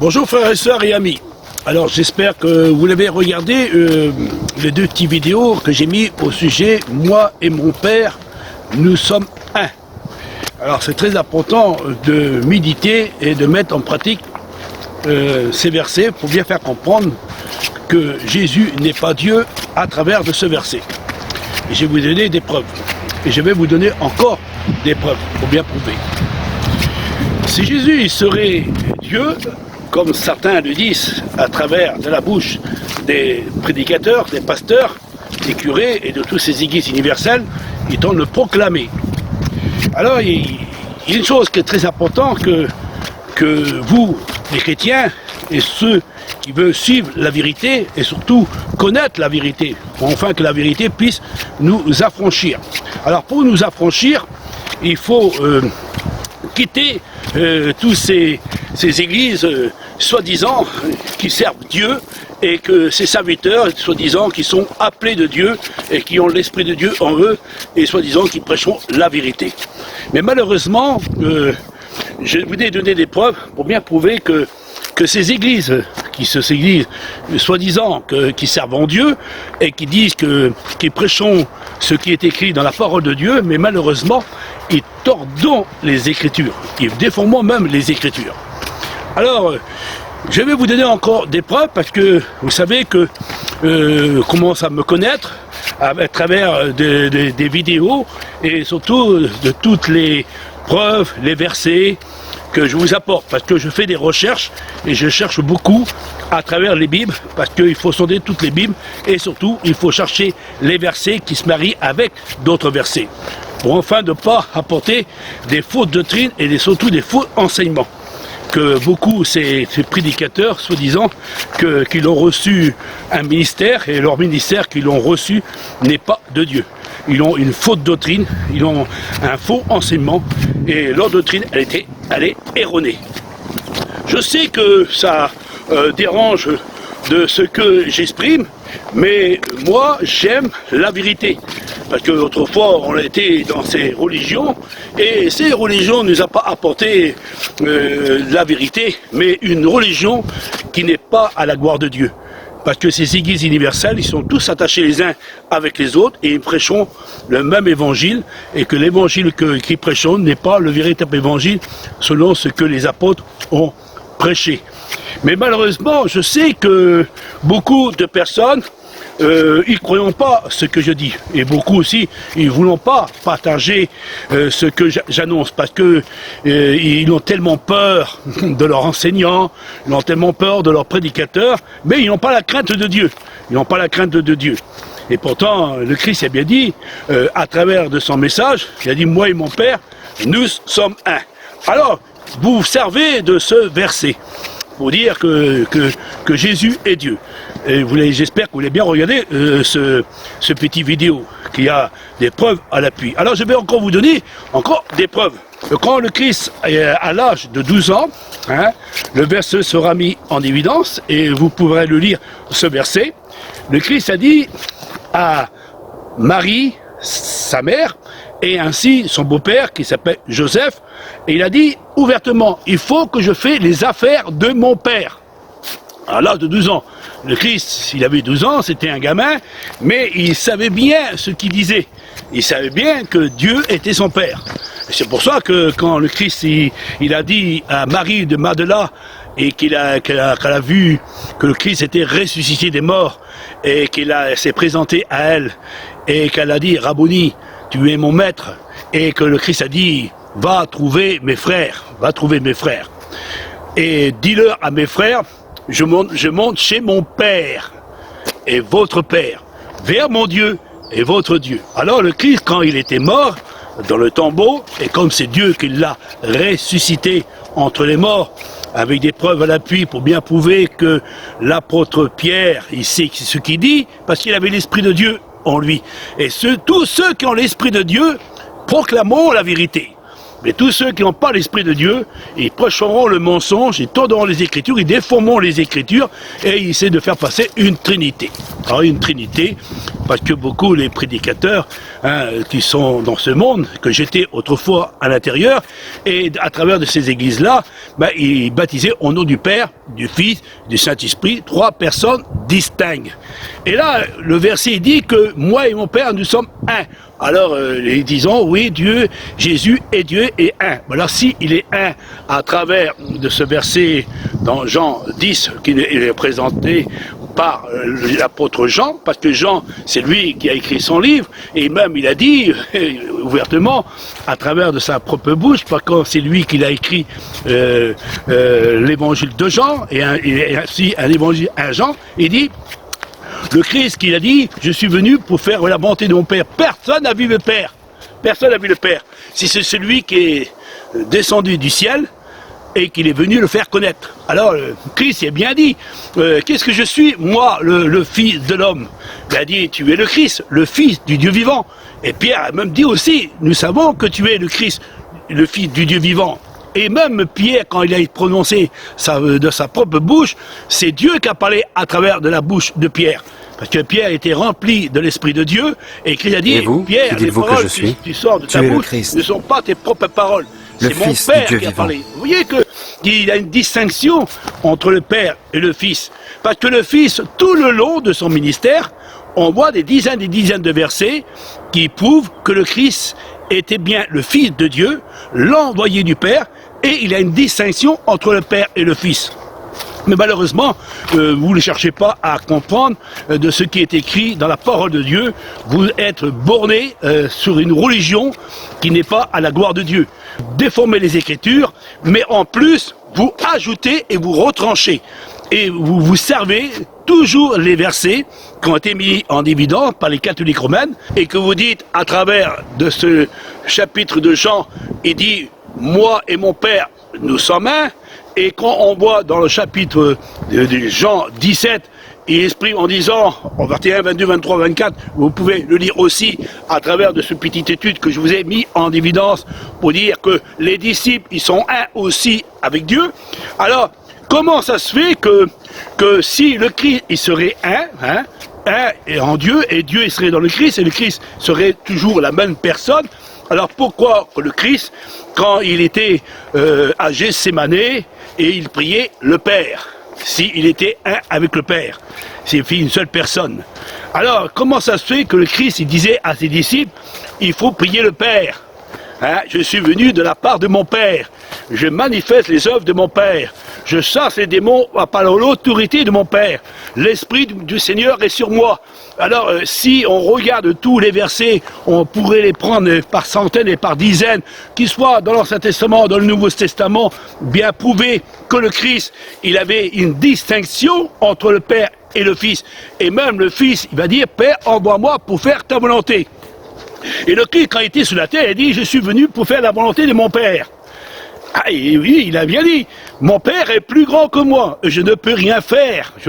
Bonjour frères et sœurs et amis. Alors j'espère que vous l'avez regardé les deux petites vidéos que j'ai mis au sujet « Moi et mon Père, nous sommes un ». Alors c'est très important de méditer et de mettre en pratique ces versets pour bien faire comprendre que Jésus n'est pas Dieu à travers de ce verset. Et je vais vous donner des preuves. Et je vais vous donner encore des preuves pour bien prouver. Si Jésus il serait Dieu, comme certains le disent à travers de la bouche des prédicateurs, des pasteurs, des curés et de toutes ces églises universelles, ils tentent de le proclamer. Alors il y a une chose qui est très importante que vous, les chrétiens, et ceux qui veulent suivre la vérité et surtout connaître la vérité, pour enfin que la vérité puisse nous affranchir. Alors pour nous affranchir, il faut quitter tous ces églises soi-disant qui servent Dieu et que ces serviteurs soi-disant qui sont appelés de Dieu et qui ont l'Esprit de Dieu en eux et soi-disant qui prêcheront la vérité. Mais malheureusement, je vous ai donné des preuves pour bien prouver que ces églises, ces églises soi-disant qui servent en Dieu et qui disent qu'ils prêchons ce qui est écrit dans la parole de Dieu, mais malheureusement, ils tordent les Écritures, ils déforment même les Écritures. Alors, je vais vous donner encore des preuves parce que vous savez que commence à me connaître à travers des vidéos et surtout de toutes les preuves, les versets que je vous apporte, parce que je fais des recherches et je cherche beaucoup à travers les Bibles, parce qu'il faut sonder toutes les Bibles et surtout il faut chercher les versets qui se marient avec d'autres versets, pour enfin ne pas apporter des fausses doctrines et surtout des faux enseignements. Que beaucoup, ces prédicateurs, soi-disant, qu'ils ont reçu un ministère, et leur ministère qu'ils ont reçu n'est pas de Dieu. Ils ont une fausse doctrine, ils ont un faux enseignement, et leur doctrine, elle est erronée. Je sais que ça dérange de ce que j'exprime, mais moi, j'aime la vérité. Parce qu'autrefois, on a été dans ces religions, et ces religions ne nous ont pas apporté la vérité, mais une religion qui n'est pas à la gloire de Dieu. Parce que ces églises universelles, ils sont tous attachés les uns avec les autres, et ils prêchons le même évangile, et que l'évangile qu'ils prêchons n'est pas le véritable évangile, selon ce que les apôtres ont prêché. Mais malheureusement, je sais que beaucoup de personnes, ils ne croient pas ce que je dis. Et beaucoup aussi, ils ne voulont pas partager ce que j'annonce. Parce que ils ont tellement peur de leurs enseignants, ils ont tellement peur de leurs prédicateurs, mais ils n'ont pas la crainte de Dieu. Ils n'ont pas la crainte de Dieu. Et pourtant, le Christ a bien dit, à travers de son message, il a dit, moi et mon Père, nous sommes un. Alors, vous vous servez de ce verset pour dire que Jésus est Dieu. Et j'espère que vous l'avez bien regardé ce petit vidéo, qui a des preuves à l'appui. Alors je vais encore vous donner encore des preuves. Quand le Christ est à l'âge de 12 ans, le verset sera mis en évidence, et vous pourrez le lire, ce verset. Le Christ a dit à Marie, sa mère, et ainsi son beau-père qui s'appelle Joseph, et il a dit ouvertement, il faut que je fasse les affaires de mon père. À l'âge de 12 ans, le Christ, il avait 12 ans, c'était un gamin, mais il savait bien ce qu'il disait. Il savait bien que Dieu était son père. C'est pour ça que quand le Christ il a dit à Marie de Magdala, et qu'elle a vu que le Christ était ressuscité des morts, et qu'il s'est présenté à elle, et qu'elle a dit, Rabboni, tu es mon maître, et que le Christ a dit, va trouver mes frères, et dis-leur à mes frères, je monte chez mon Père et votre Père, vers mon Dieu et votre Dieu. Alors le Christ, quand il était mort dans le tombeau, et comme c'est Dieu qui l'a ressuscité entre les morts, avec des preuves à l'appui pour bien prouver que l'apôtre Pierre, il sait ce qu'il dit, parce qu'il avait l'Esprit de Dieu en lui. Et tous ceux qui ont l'Esprit de Dieu, proclamons la vérité. Mais tous ceux qui n'ont pas l'Esprit de Dieu, ils prêcheront le mensonge, ils tordront les Écritures, ils déformeront les Écritures, et ils essaient de faire passer une Trinité. Alors une Trinité parce que beaucoup les prédicateurs qui sont dans ce monde, que j'étais autrefois à l'intérieur, et à travers de ces églises-là, ils baptisaient au nom du Père, du Fils, du Saint-Esprit, 3 personnes distinctes. Et là, le verset dit que moi et mon Père, nous sommes un. Alors, ils disent, oui, Dieu, Jésus est Dieu et un. Alors, si il est un à travers de ce verset dans Jean 10, qui est présenté par l'apôtre Jean, parce que Jean, c'est lui qui a écrit son livre, et même il a dit ouvertement, à travers de sa propre bouche, parce que c'est lui qui a écrit l'évangile de Jean, et ainsi un évangile à Jean, il dit, le Christ qui a dit, je suis venu pour faire la volonté de mon Père. Personne n'a vu le Père. Personne n'a vu le Père. Si c'est celui qui est descendu du ciel et qu'il est venu le faire connaître. Alors, Christ il a bien dit, qu'est-ce que je suis, moi, le Fils de l'homme? Il a dit, tu es le Christ, le Fils du Dieu vivant. Et Pierre a même dit aussi, nous savons que tu es le Christ, le Fils du Dieu vivant. Et même Pierre, quand il a prononcé de sa propre bouche, c'est Dieu qui a parlé à travers de la bouche de Pierre. Parce que Pierre était rempli de l'Esprit de Dieu, et Christ a dit, Pierre, les paroles que tu sors de ta bouche ne sont pas tes propres paroles. C'est mon Père qui a parlé. Vous voyez qu'il y a une distinction entre le Père et le Fils. Parce que le Fils, tout le long de son ministère, on voit des dizaines de versets qui prouvent que le Christ était bien le Fils de Dieu, l'envoyé du Père, et il y a une distinction entre le Père et le Fils. Mais malheureusement, vous ne cherchez pas à comprendre de ce qui est écrit dans la parole de Dieu. Vous êtes borné sur une religion qui n'est pas à la gloire de Dieu. Déformez les Écritures, mais en plus, vous ajoutez et vous retranchez. Et vous vous servez toujours les versets qui ont été mis en évidence par les catholiques romaines, et que vous dites à travers de ce chapitre de Jean, il dit « Moi et mon Père, nous sommes un ». Et quand on voit dans le chapitre de Jean 17, il exprime en disant, en 21, 22, 23, 24, vous pouvez le lire aussi à travers de ce petite étude que je vous ai mis en évidence pour dire que les disciples, ils sont un aussi avec Dieu. Alors, comment ça se fait que si le Christ, il serait un et en Dieu, et Dieu, il serait dans le Christ, et le Christ serait toujours la même personne? Alors pourquoi le Christ, quand il était à Gethsémane, et il priait le Père, s'il était un avec le Père, s'il fit une seule personne? Alors comment ça se fait que le Christ, il disait à ses disciples, il faut prier le Père, je suis venu de la part de mon Père, je manifeste les œuvres de mon Père, je chasse les démons par l'autorité de mon Père, l'Esprit du Seigneur est sur moi. Alors, si on regarde tous les versets, on pourrait les prendre par centaines et par dizaines, qu'ils soient dans l'Ancien Testament, dans le Nouveau Testament, bien prouvé que le Christ, il avait une distinction entre le Père et le Fils. Et même le Fils, il va dire, Père, envoie-moi pour faire ta volonté. Et le Christ, quand il était sur la terre, il dit, je suis venu pour faire la volonté de mon Père. Ah, et oui, il a bien dit, mon Père est plus grand que moi, je ne peux rien faire, je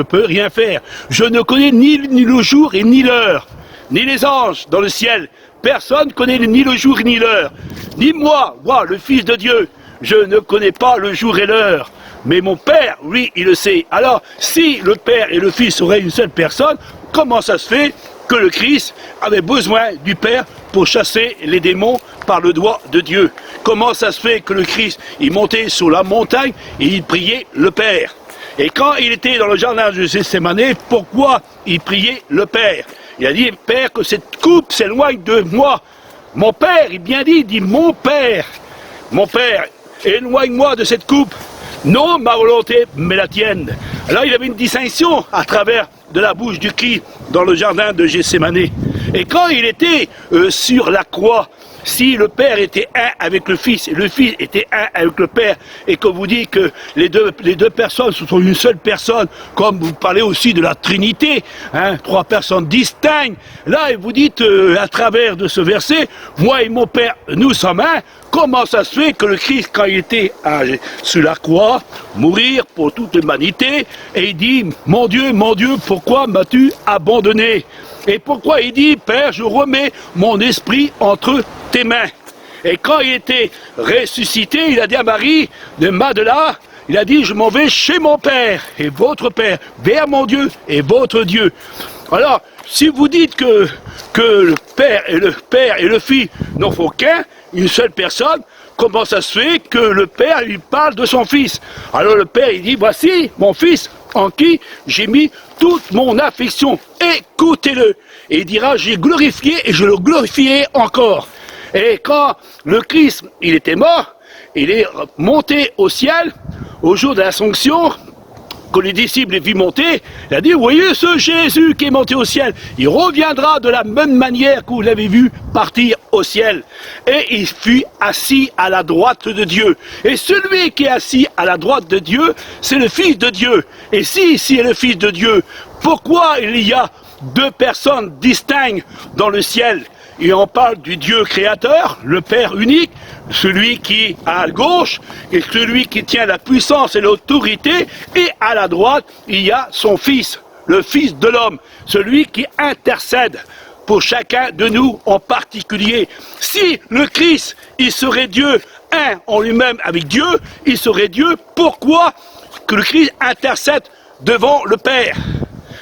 ne connais ni le jour et ni l'heure, ni les anges dans le ciel, personne ne connaît ni le jour ni l'heure, ni moi, le Fils de Dieu, je ne connais pas le jour et l'heure, mais mon Père, lui, il le sait. Alors, si le Père et le Fils seraient une seule personne, comment ça se fait que le Christ avait besoin du Père pour chasser les démons par le doigt de Dieu? Comment ça se fait que le Christ, il montait sur la montagne et il priait le Père? Et quand il était dans le jardin de Gethsémane, pourquoi il priait le Père? Il a dit, Père, que cette coupe s'éloigne de moi. Mon Père, il bien dit, mon Père, éloigne-moi de cette coupe. Non ma volonté, mais la tienne. Alors il avait une distinction à travers de la bouche du Christ dans le jardin de Gethsémane. Et quand il était sur la croix, si le Père était un avec le Fils, et le Fils était un avec le Père, et que vous dites que les deux personnes sont une seule personne, comme vous parlez aussi de la Trinité, 3 personnes distinctes, là vous dites à travers de ce verset, moi et mon Père, nous sommes un. Comment ça se fait que le Christ, quand il était sur la croix, mourir pour toute l'humanité, et il dit, mon Dieu, pourquoi m'as-tu abandonné? Et pourquoi il dit, Père, je remets mon esprit entre tes mains? Et quand il était ressuscité, il a dit à Marie de Magdala, il a dit, je m'en vais chez mon Père et votre Père, vers mon Dieu et votre Dieu. Alors, si vous dites que le Père et le Fils n'en font qu'un, une seule personne, comment ça se fait que le Père lui parle de son Fils? Alors le Père il dit, voici mon Fils en qui j'ai mis toute mon affection, écoutez-le. Et il dira, j'ai glorifié et je le glorifierai encore. Et quand le Christ, il était mort, il est monté au ciel, au jour de l'Assomption, quand les disciples les vit monter, il a dit, vous voyez ce Jésus qui est monté au ciel, il reviendra de la même manière que vous l'avez vu partir au ciel. Et il fut assis à la droite de Dieu. Et celui qui est assis à la droite de Dieu, c'est le Fils de Dieu. Et si est le Fils de Dieu, pourquoi il y a deux personnes distinctes dans le ciel? Et on parle du Dieu créateur, le Père unique, celui qui est à gauche, et celui qui tient la puissance et l'autorité, et à la droite, il y a son Fils, le Fils de l'homme, celui qui intercède pour chacun de nous en particulier. Si le Christ, il serait Dieu, un en lui-même avec Dieu, il serait Dieu, pourquoi que le Christ intercède devant le Père?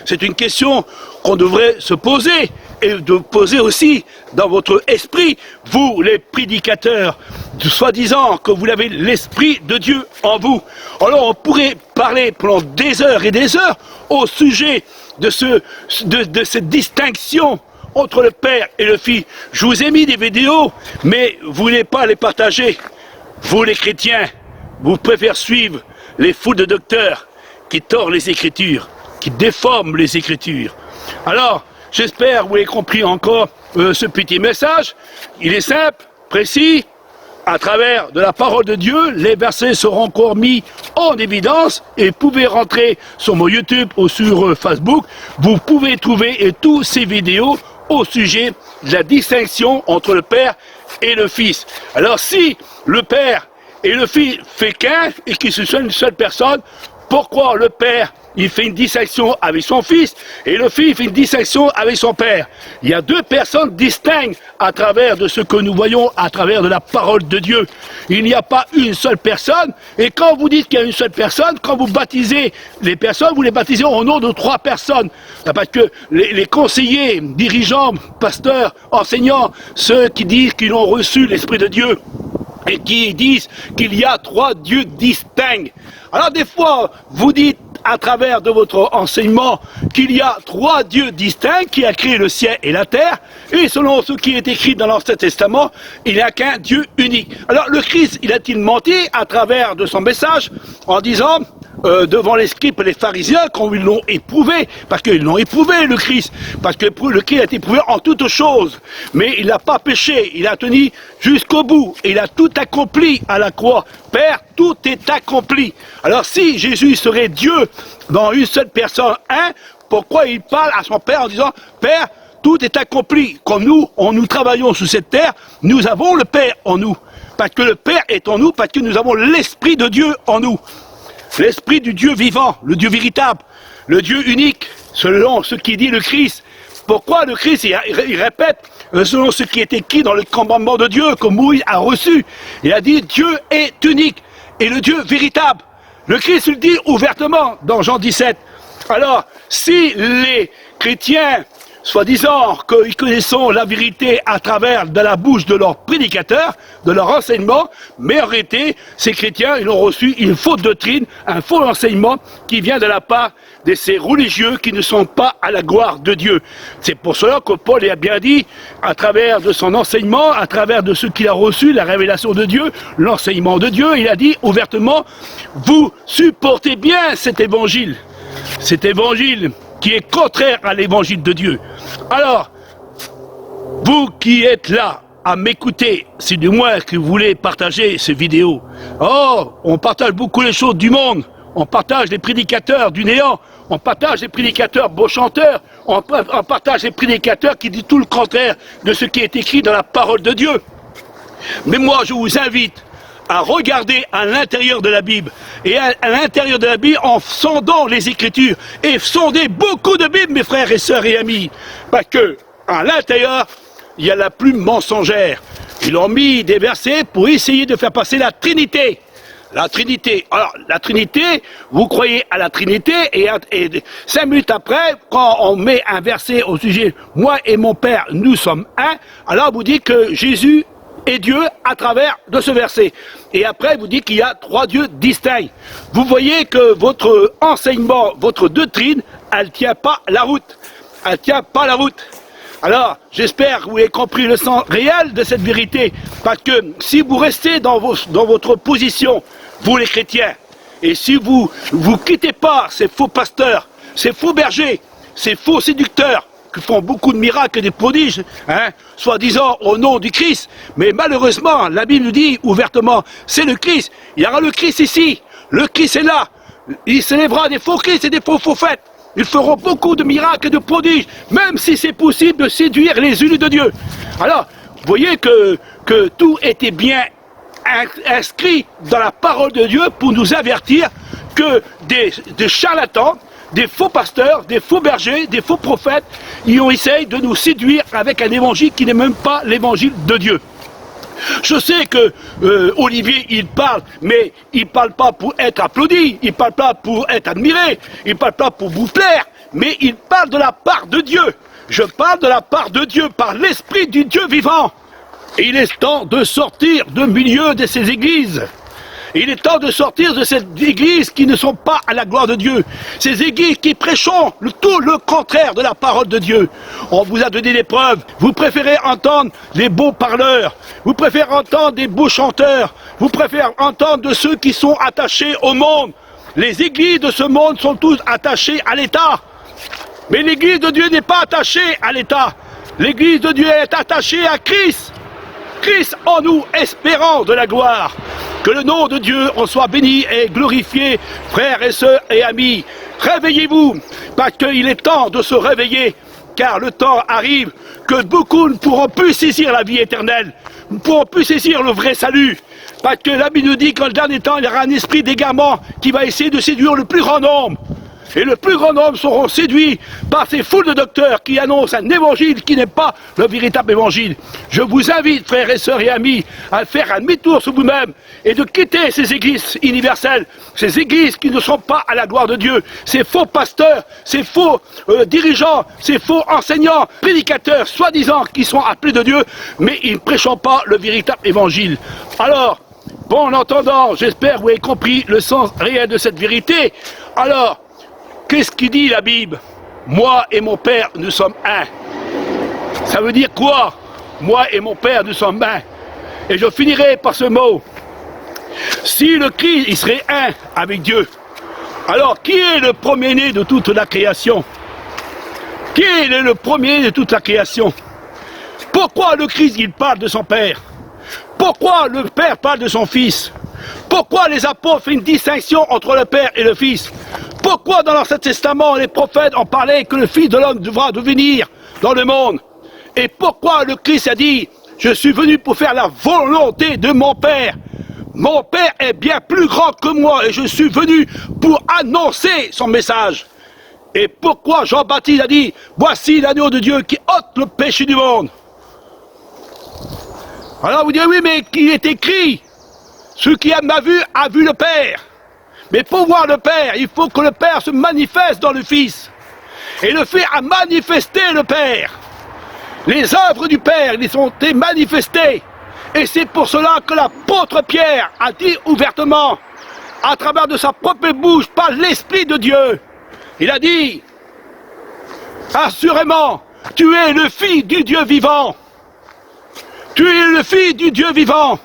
C'est une question qu'on devrait se poser, et de poser aussi dans votre esprit, vous les prédicateurs, soi-disant que vous avez l'Esprit de Dieu en vous. Alors on pourrait parler pendant des heures et des heures au sujet de cette distinction entre le Père et le Fils. Je vous ai mis des vidéos, mais vous ne voulez pas les partager. Vous les chrétiens, vous préférez suivre les fous de docteurs qui tordent les Écritures, qui déforment les Écritures. Alors, j'espère que vous avez compris encore ce petit message. Il est simple, précis. À travers de la parole de Dieu, les versets seront encore mis en évidence et vous pouvez rentrer sur mon YouTube ou sur Facebook. Vous pouvez trouver tous ces vidéos au sujet de la distinction entre le Père et le Fils. Alors si le Père et le Fils fait qu'un et qu'ils se sont une seule personne, pourquoi le Père il fait une distinction avec son Fils et le Fils fait une distinction avec son Père? Il y a deux personnes distinctes à travers de ce que nous voyons à travers de la parole de Dieu. Il n'y a pas une seule personne, et quand vous dites qu'il y a une seule personne, quand vous baptisez les personnes, vous les baptisez au nom de trois personnes. Parce que les conseillers, dirigeants, pasteurs, enseignants, ceux qui disent qu'ils ont reçu l'Esprit de Dieu, et qui disent qu'il y a trois dieux distincts. Alors des fois, vous dites à travers de votre enseignement qu'il y a trois dieux distincts qui a créé le ciel et la terre, et selon ce qui est écrit dans l'Ancien Testament, il n'y a qu'un Dieu unique. Alors le Christ, il a-t-il menti à travers de son message en disant devant les scribes et les pharisiens quand ils l'ont éprouvé, parce qu'ils l'ont éprouvé le Christ, parce que le Christ a été éprouvé en toutes choses, mais il n'a pas péché, il a tenu jusqu'au bout, et il a tout accompli à la croix. Père, tout est accompli. Alors si Jésus serait Dieu dans une seule personne, pourquoi il parle à son Père en disant, Père, tout est accompli. Comme nous travaillons sur cette terre, nous avons le Père en nous. Parce que le Père est en nous, parce que nous avons l'Esprit de Dieu en nous. L'Esprit du Dieu vivant, le Dieu véritable, le Dieu unique, selon ce qui dit le Christ. Pourquoi le Christ, il répète, selon ce qui est écrit dans le commandement de Dieu, que Moïse a reçu. Il a dit, Dieu est unique, et le Dieu véritable. Le Christ le dit ouvertement dans Jean 17. Alors, si les chrétiens, soi-disant qu'ils connaissent la vérité à travers de la bouche de leurs prédicateurs, de leur enseignement, mais en réalité, ces chrétiens, ils ont reçu une fausse doctrine, un faux enseignement qui vient de la part de ces religieux qui ne sont pas à la gloire de Dieu. C'est pour cela que Paul a bien dit, à travers de son enseignement, à travers de ce qu'il a reçu, la révélation de Dieu, l'enseignement de Dieu, il a dit ouvertement, vous supportez bien cet évangile qui est contraire à l'évangile de Dieu. Alors, vous qui êtes là à m'écouter, c'est du moins que vous voulez partager ces vidéos. Oh, on partage beaucoup les choses du monde, on partage les prédicateurs du néant, on partage les prédicateurs beaux chanteurs, on partage les prédicateurs qui disent tout le contraire de ce qui est écrit dans la parole de Dieu. Mais moi, je vous invite à regarder à l'intérieur de la Bible, et à l'intérieur de la Bible en sondant les Écritures, et sondez beaucoup de Bibles, mes frères et sœurs et amis, parce que à l'intérieur, il y a la plume mensongère. Ils ont mis des versets pour essayer de faire passer la Trinité. La Trinité. Alors, la Trinité, vous croyez à la Trinité et 5 minutes après, quand on met un verset au sujet « Moi et mon Père, nous sommes un », alors vous dites que Jésus est Dieu à travers de ce verset. Et après, vous dites qu'il y a 3 dieux distincts. Vous voyez que votre enseignement, votre doctrine, elle ne tient pas la route. Elle ne tient pas la route. Alors, j'espère que vous avez compris le sens réel de cette vérité, parce que si vous restez dans votre position, vous les chrétiens, et si vous quittez pas ces faux pasteurs, ces faux bergers, ces faux séducteurs, qui font beaucoup de miracles et des prodiges, hein, soi-disant au nom du Christ, mais malheureusement, la Bible nous dit ouvertement, c'est le Christ, il y aura le Christ ici, le Christ est là, il s'élèvera des faux Christ et des faux prophètes. Ils feront beaucoup de miracles et de prodiges, même si c'est possible de séduire les élus de Dieu. Alors, vous voyez que tout était bien inscrit dans la parole de Dieu pour nous avertir que des charlatans, des faux pasteurs, des faux bergers, des faux prophètes, ils ont essayé de nous séduire avec un évangile qui n'est même pas l'évangile de Dieu. Je sais que Olivier, il parle, mais il ne parle pas pour être applaudi, il ne parle pas pour être admiré, il ne parle pas pour vous plaire, mais il parle de la part de Dieu. Je parle de la part de Dieu par l'Esprit du Dieu vivant. Et il est temps de sortir du milieu de ces églises. Il est temps de sortir de ces églises qui ne sont pas à la gloire de Dieu. Ces églises qui prêchent tout le contraire de la parole de Dieu. On vous a donné des preuves. Vous préférez entendre les beaux parleurs. Vous préférez entendre des beaux chanteurs. Vous préférez entendre de ceux qui sont attachés au monde. Les églises de ce monde sont toutes attachées à l'État. Mais l'église de Dieu n'est pas attachée à l'État. L'église de Dieu est attachée à Christ. Christ en nous, espérant de la gloire. Que le nom de Dieu en soit béni et glorifié, frères et sœurs et amis. Réveillez-vous, parce qu'il est temps de se réveiller, car le temps arrive que beaucoup ne pourront plus saisir la vie éternelle, ne pourront plus saisir le vrai salut. Parce que la Bible nous dit qu'en le dernier temps, il y aura un esprit d'égarement qui va essayer de séduire le plus grand nombre. Et le plus grand nombre seront séduits par ces foules de docteurs qui annoncent un évangile qui n'est pas le véritable évangile. Je vous invite, frères et sœurs et amis, à faire un demi-tour sur vous-même et de quitter ces églises universelles, ces églises qui ne sont pas à la gloire de Dieu, ces faux pasteurs, ces faux dirigeants, ces faux enseignants, prédicateurs, soi-disant, qui sont appelés de Dieu, mais ils ne prêchent pas le véritable évangile. Alors, bon entendant, j'espère que vous avez compris le sens réel de cette vérité. Alors, qu'est-ce qu'il dit la Bible? Moi et mon Père, nous sommes un. Ça veut dire quoi? Moi et mon Père, nous sommes un. Et je finirai par ce mot. Si le Christ, il serait un avec Dieu, alors qui est le premier-né de toute la création? Qui est le premier de toute la création? Pourquoi le Christ, il parle de son Père? Pourquoi le Père parle de son Fils? Pourquoi les apôtres font une distinction entre le Père et le Fils? Pourquoi dans l'Ancien Testament, les prophètes ont parlé que le Fils de l'homme devra devenir dans le monde? Et pourquoi le Christ a dit, je suis venu pour faire la volonté de mon Père? Mon Père est bien plus grand que moi et je suis venu pour annoncer son message. Et pourquoi Jean-Baptiste a dit, voici l'agneau de Dieu qui ôte le péché du monde? Alors vous direz, oui, mais qui est écrit? Celui qui m'a vu a vu le Père. Mais pour voir le Père, il faut que le Père se manifeste dans le Fils. Et le Fils a manifesté le Père. Les œuvres du Père, ils ont été manifestées. Et c'est pour cela que l'apôtre Pierre a dit ouvertement, à travers de sa propre bouche, par l'Esprit de Dieu, il a dit, assurément, tu es le Fils du Dieu vivant. Tu es le Fils du Dieu vivant.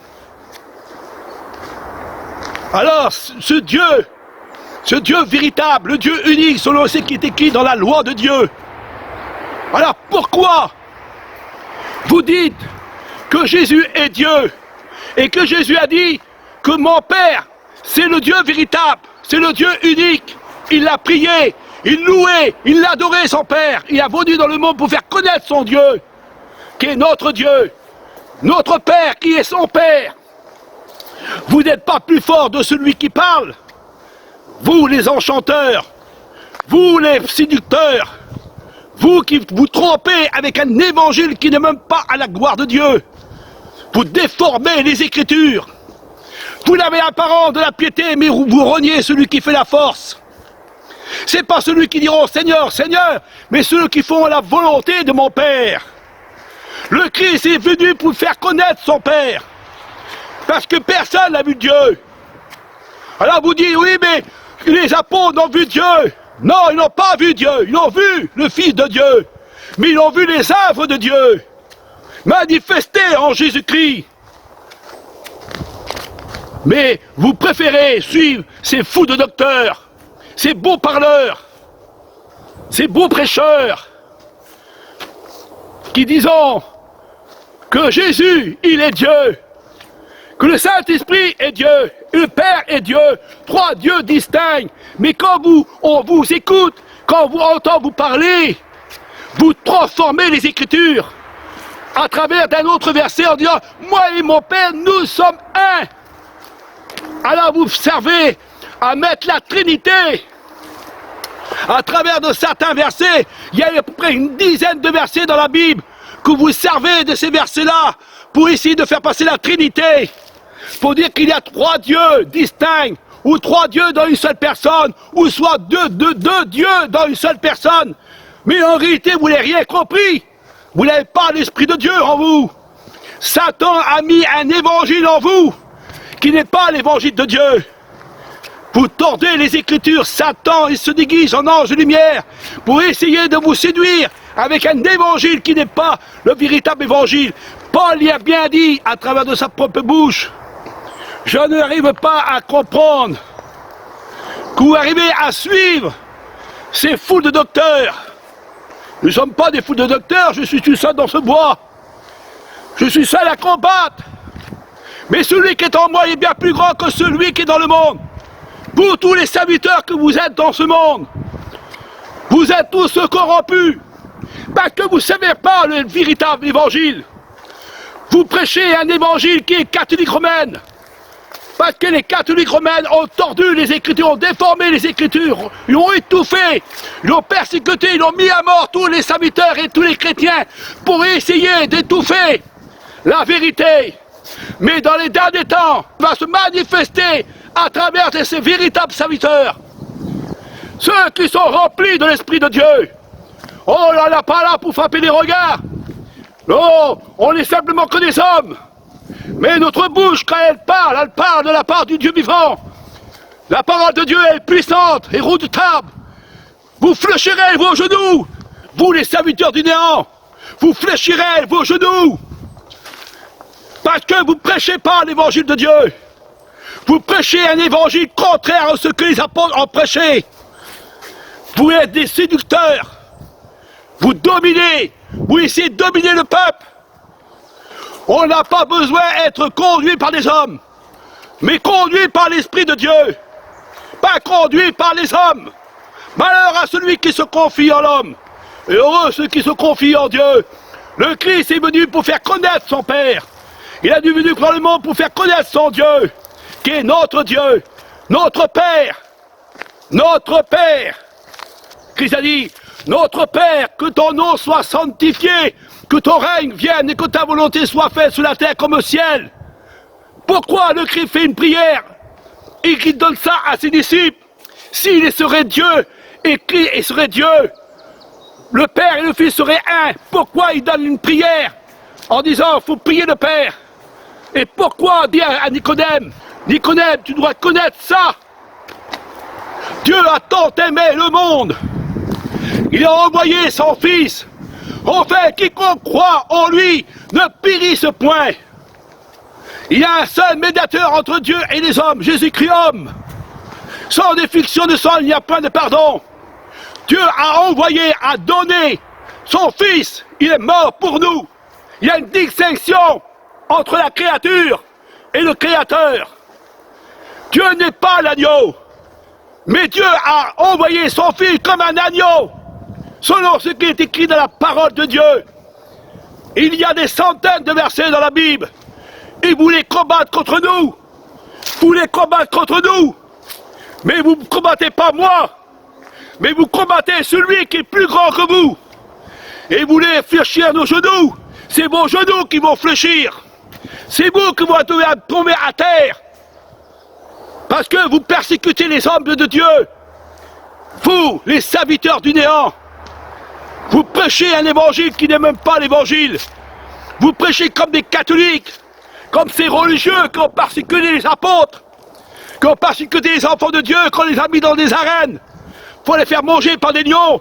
Alors, ce Dieu véritable, le Dieu unique, selon ce qui est écrit dans la loi de Dieu. Alors, pourquoi vous dites que Jésus est Dieu et que Jésus a dit que mon Père, c'est le Dieu véritable, c'est le Dieu unique. Il l'a prié, il louait, il l'adorait son Père. Il a venu dans le monde pour faire connaître son Dieu, qui est notre Dieu, notre Père qui est son Père. Vous n'êtes pas plus fort de celui qui parle. Vous les enchanteurs, vous les séducteurs, vous qui vous trompez avec un évangile qui n'est même pas à la gloire de Dieu. Vous déformez les Écritures. Vous n'avez l'apparence de la piété, mais vous reniez celui qui fait la force. C'est pas celui qui diront Seigneur, Seigneur, mais ceux qui font la volonté de mon Père. Le Christ est venu pour faire connaître son Père. Parce que personne n'a vu Dieu. Alors vous dites, oui, mais les apôtres ont vu Dieu. Non, ils n'ont pas vu Dieu. Ils ont vu le Fils de Dieu. Mais ils ont vu les œuvres de Dieu manifestées en Jésus-Christ. Mais vous préférez suivre ces fous de docteurs, ces beaux parleurs, ces beaux prêcheurs, qui disent que Jésus, il est Dieu, que le Saint-Esprit est Dieu, le Père est Dieu, trois dieux distincts. Mais quand on vous écoute, quand on entend vous parler, vous transformez les Écritures à travers d'un autre verset en disant « Moi et mon Père, nous sommes un ». Alors vous servez à mettre la Trinité à travers de certains versets. Il y a à peu près une dizaine de versets dans la Bible que vous servez de ces versets-là pour essayer de faire passer la Trinité, pour dire qu'il y a trois dieux distincts, ou trois dieux dans une seule personne, ou soit deux dieux dans une seule personne. Mais en réalité, vous n'avez rien compris. Vous n'avez pas l'Esprit de Dieu en vous. Satan a mis un évangile en vous qui n'est pas l'évangile de Dieu. Vous tordez les Écritures, Satan il se déguise en ange de lumière pour essayer de vous séduire avec un évangile qui n'est pas le véritable évangile. Paul y a bien dit à travers de sa propre bouche, je n'arrive pas à comprendre que vous arrivez à suivre ces fous de docteurs. Nous ne sommes pas des fous de docteurs, je suis tout seul dans ce bois. Je suis seul à combattre. Mais celui qui est en moi est bien plus grand que celui qui est dans le monde. Vous, tous les serviteurs que vous êtes dans ce monde, vous êtes tous corrompus. Parce que vous ne savez pas le véritable évangile. Vous prêchez un évangile qui est catholique romaine. Parce que les catholiques romaines ont tordu les Écritures, ont déformé les Écritures, ils ont étouffé, ils ont persécuté, ils ont mis à mort tous les serviteurs et tous les chrétiens pour essayer d'étouffer la vérité. Mais dans les derniers temps, il va se manifester à travers de ces véritables serviteurs, ceux qui sont remplis de l'Esprit de Dieu. Oh là là, pas là pour frapper les regards. Non, on n'est simplement que des hommes. Mais notre bouche, quand elle parle de la part du Dieu vivant. La parole de Dieu est puissante et redoutable. Vous fléchirez vos genoux, vous les serviteurs du néant. Vous fléchirez vos genoux. Parce que vous ne prêchez pas l'évangile de Dieu. Vous prêchez un évangile contraire à ce que les apôtres ont prêché. Vous êtes des séducteurs. Vous dominez. Vous essayez de dominer le peuple. On n'a pas besoin d'être conduit par des hommes, mais conduit par l'Esprit de Dieu. Pas conduit par les hommes. Malheur à celui qui se confie en l'homme. Et heureux ceux qui se confient en Dieu. Le Christ est venu pour faire connaître son Père. Il est venu dans le monde pour faire connaître son Dieu, qui est notre Dieu, notre Père. Notre Père. Christ a dit, notre Père, que ton nom soit sanctifié, que ton règne vienne et que ta volonté soit faite sur la terre comme au ciel. Pourquoi le Christ fait une prière et qu'il donne ça à ses disciples? S'il serait Dieu et Christ serait Dieu, le Père et le Fils seraient un. Pourquoi il donne une prière en disant il faut prier le Père? Et pourquoi dire à Nicodème, Nicodème, tu dois connaître ça. Dieu a tant aimé le monde. Il a envoyé son Fils. Enfin, quiconque croit en lui ne périsse point. Il y a un seul médiateur entre Dieu et les hommes, Jésus-Christ homme. Sans défection de sang, il n'y a point de pardon. Dieu a envoyé, a donné son Fils. Il est mort pour nous. Il y a une distinction entre la créature et le Créateur. Dieu n'est pas l'agneau, mais Dieu a envoyé son Fils comme un agneau, selon ce qui est écrit dans la parole de Dieu. Il y a des centaines de versets dans la Bible. Et vous voulez combattre contre nous. Vous voulez combattre contre nous. Mais vous ne combattez pas moi. Mais vous combattez celui qui est plus grand que vous. Et vous voulez fléchir nos genoux. C'est vos genoux qui vont fléchir. C'est vous qui vont tomber à terre. Parce que vous persécutez les hommes de Dieu. Vous, les serviteurs du néant. Vous prêchez un évangile qui n'est même pas l'évangile. Vous prêchez comme des catholiques, comme ces religieux qui ont persécuté les apôtres, qui ont persécuté les enfants de Dieu, qu'on les a mis dans des arènes, pour les faire manger par des lions,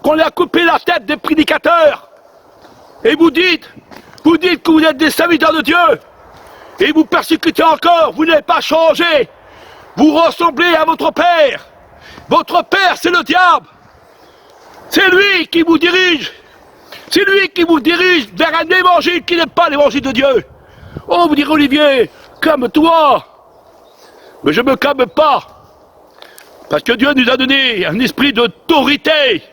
qu'on leur a coupé la tête des prédicateurs. Et vous dites que vous êtes des serviteurs de Dieu, et vous persécutez encore, vous n'avez pas changé. Vous ressemblez à votre père. Votre père, c'est le diable. C'est lui qui vous dirige. C'est lui qui vous dirige vers un évangile qui n'est pas l'évangile de Dieu. Oh, vous direz, Olivier, calme-toi. Mais je ne me calme pas. Parce que Dieu nous a donné un esprit d'autorité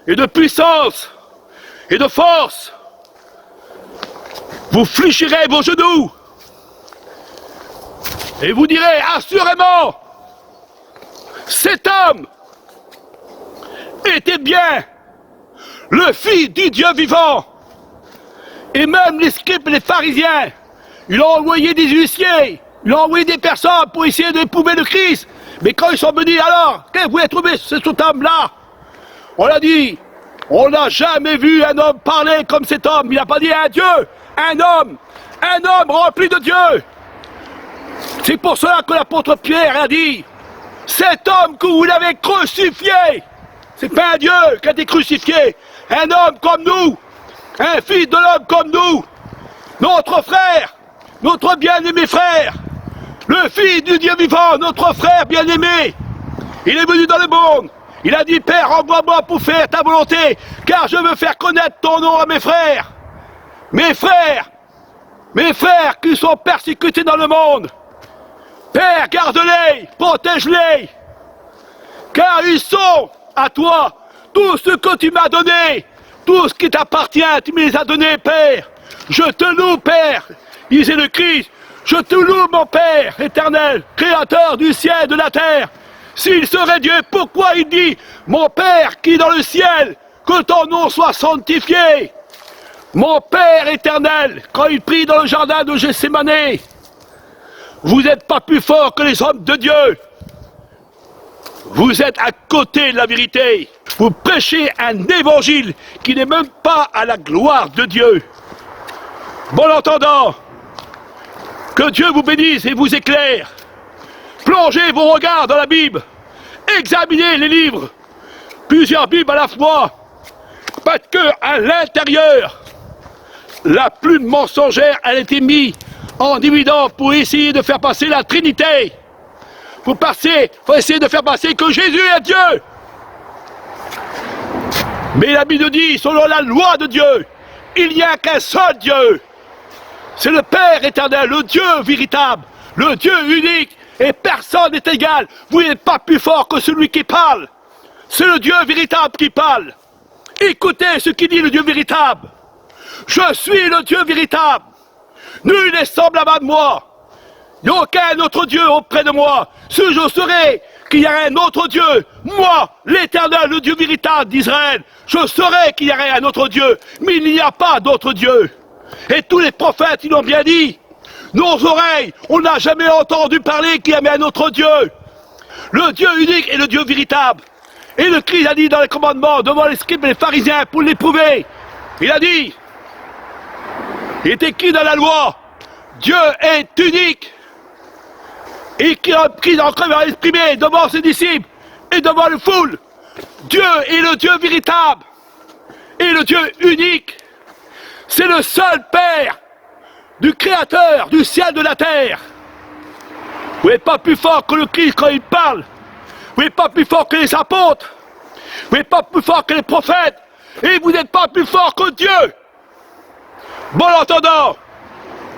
et de puissance et de force. Vous fléchirez vos genoux. Et vous direz assurément, cet homme était bien le Fils du Dieu vivant. Et même les scribes et les pharisiens, ils ont envoyé des huissiers, ils ont envoyé des personnes pour essayer d'éprouver le Christ. Mais quand ils sont venus, alors, qu'est-ce que vous avez trouvé cet homme-là? On l'a dit, on n'a jamais vu un homme parler comme cet homme. Il n'a pas dit un Dieu, un homme rempli de Dieu. C'est pour cela que l'apôtre Pierre a dit, cet homme que vous l'avez crucifié, c'est pas un Dieu qui a été crucifié, un homme comme nous, un fils de l'homme comme nous, notre frère, notre bien-aimé frère, le fils du Dieu vivant, notre frère bien-aimé. Il est venu dans le monde, il a dit, Père, envoie-moi pour faire ta volonté, car je veux faire connaître ton nom à mes frères. Mes frères qui sont persécutés dans le monde. Père, garde-les, protège-les, car ils sont à toi. Tout ce que tu m'as donné, tout ce qui t'appartient, tu me les as donnés, Père. Je te loue, Père, disait le Christ. Je te loue, mon Père éternel, créateur du ciel et de la terre. S'il serait Dieu, pourquoi il dit, mon Père qui est dans le ciel, que ton nom soit sanctifié. Mon Père éternel, quand il prie dans le jardin de Gethsémane, vous n'êtes pas plus fort que les hommes de Dieu. Vous êtes à côté de la vérité. Vous prêchez un évangile qui n'est même pas à la gloire de Dieu. Bon entendant, que Dieu vous bénisse et vous éclaire. Plongez vos regards dans la Bible. Examinez les livres. Plusieurs Bibles à la fois. Parce qu'à l'intérieur, la plume mensongère, elle a été mise en dividende pour essayer de faire passer la Trinité. Pour essayer de faire passer que Jésus est Dieu. Mais la Bible dit, selon la loi de Dieu, il n'y a qu'un seul Dieu. C'est le Père éternel, le Dieu véritable, le Dieu unique, et personne n'est égal. Vous n'êtes pas plus fort que celui qui parle. C'est le Dieu véritable qui parle. Écoutez ce qu'il dit le Dieu véritable. Je suis le Dieu véritable. Nul n'est semblable à moi. Il n'y a aucun autre Dieu auprès de moi. Si je saurais qu'il y aurait un autre Dieu, moi, l'Éternel, le Dieu véritable d'Israël, je saurais qu'il y aurait un autre Dieu. Mais il n'y a pas d'autre Dieu. Et tous les prophètes, ils l'ont bien dit. Nos oreilles, on n'a jamais entendu parler qu'il y avait un autre Dieu. Le Dieu unique est le Dieu véritable. Et le Christ a dit dans les commandements, devant les scribes et les pharisiens, pour l'éprouver, il a dit, il est écrit dans la loi, Dieu est unique. Et qui a pris encore à l'exprimer devant ses disciples et devant le foule. Dieu est le Dieu véritable et le Dieu unique. C'est le seul Père du Créateur du ciel et de la terre. Vous n'êtes pas plus fort que le Christ quand il parle. Vous n'êtes pas plus fort que les apôtres. Vous n'êtes pas plus fort que les prophètes. Et vous n'êtes pas plus fort que Dieu. Bon entendant,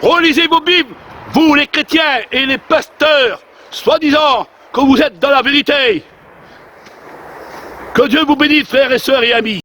relisez vos Bibles, vous les chrétiens et les pasteurs, soi-disant que vous êtes dans la vérité. Que Dieu vous bénisse, frères et sœurs et amis.